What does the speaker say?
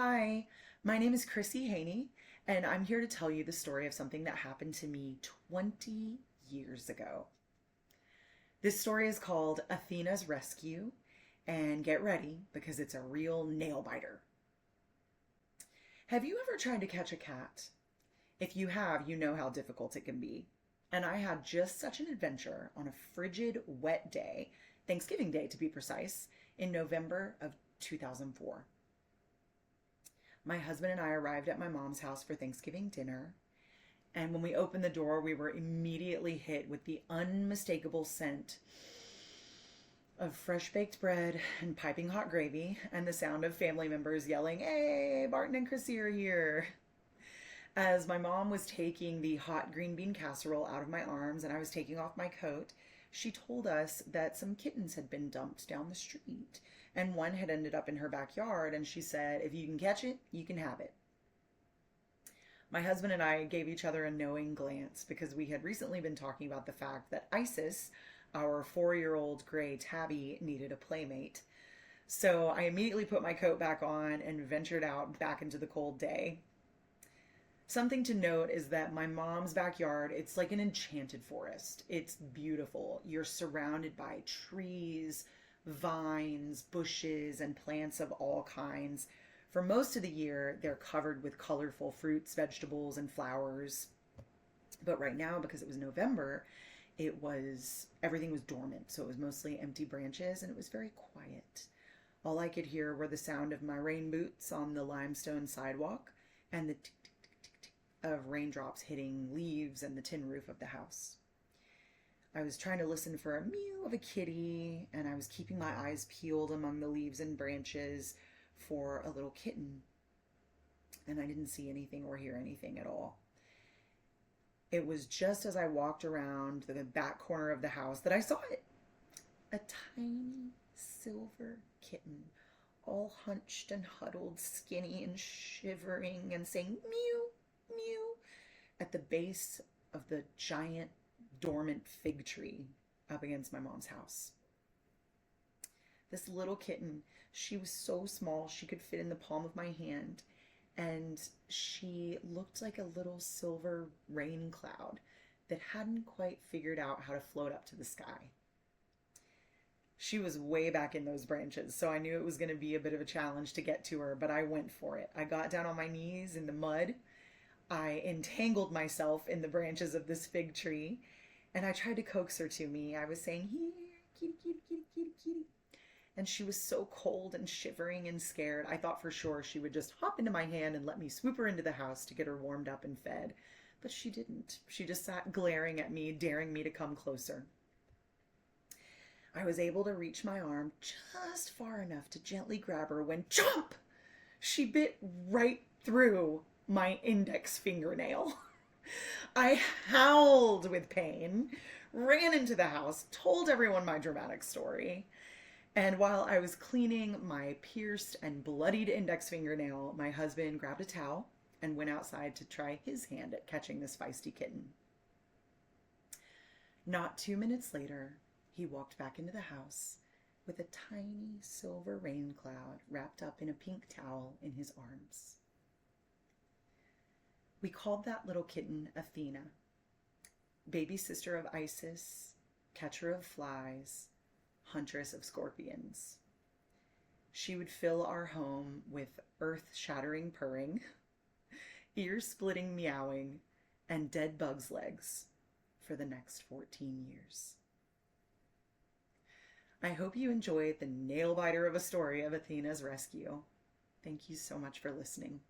Hi, my name is Chrissy Hejny, and I'm here to tell you the story of something that happened to me 20 years ago. This story is called Athena's Rescue, and get ready because it's a real nail biter. Have you ever tried to catch a cat? If you have, you know how difficult it can be. And I had just such an adventure on a frigid, wet day, Thanksgiving Day to be precise, in November of 2004. My husband and I arrived at my mom's house for Thanksgiving dinner. And when we opened the door, we were immediately hit with the unmistakable scent of fresh baked bread and piping hot gravy and the sound of family members yelling, "Hey, Barton and Chrissy are here." As my mom was taking the hot green bean casserole out of my arms and I was taking off my coat, she told us that some kittens had been dumped down the street and one had ended up in her backyard, and she said, "If you can catch it, you can have it." My husband and I gave each other a knowing glance because we had recently been talking about the fact that Isis, our 4-year-old gray tabby, needed a playmate. So I immediately put my coat back on and ventured out back into the cold day. Something to note is that my mom's backyard, it's like an enchanted forest. It's beautiful. You're surrounded by trees, vines, bushes, and plants of all kinds. For most of the year, they're covered with colorful fruits, vegetables, and flowers. But right now, because it was November, everything was dormant. So it was mostly empty branches and it was very quiet. All I could hear were the sound of my rain boots on the limestone sidewalk and the tick tick tick tick tick of raindrops hitting leaves and the tin roof of the house. I was trying to listen for a mew of a kitty, and I was keeping my eyes peeled among the leaves and branches for a little kitten, and I didn't see anything or hear anything at all. It was just as I walked around the back corner of the house that I saw it. A tiny silver kitten, all hunched and huddled, skinny and shivering and saying mew, mew at the base of the giant dormant fig tree up against my mom's house. This little kitten, she was so small she could fit in the palm of my hand, and she looked like a little silver rain cloud that hadn't quite figured out how to float up to the sky. She was way back in those branches, so I knew it was going to be a bit of a challenge to get to her, but I went for it. I got down on my knees in the mud. I entangled myself in the branches of this fig tree, and I tried to coax her to me. I was saying, "Here, kitty, kitty, kitty, kitty, kitty." And she was so cold and shivering and scared, I thought for sure she would just hop into my hand and let me swoop her into the house to get her warmed up and fed. But she didn't. She just sat glaring at me, daring me to come closer. I was able to reach my arm just far enough to gently grab her when, chomp! She bit right through my index fingernail. I howled with pain, ran into the house, told everyone my dramatic story. And while I was cleaning my pierced and bloodied index fingernail, my husband grabbed a towel and went outside to try his hand at catching this feisty kitten. Not 2 minutes later, he walked back into the house with a tiny silver rain cloud wrapped up in a pink towel in his arms. We called that little kitten Athena, baby sister of Isis, catcher of flies, huntress of scorpions. She would fill our home with earth-shattering purring, ear-splitting meowing, and dead bugs' legs for the next 14 years. I hope you enjoyed the nail-biter of a story of Athena's rescue. Thank you so much for listening.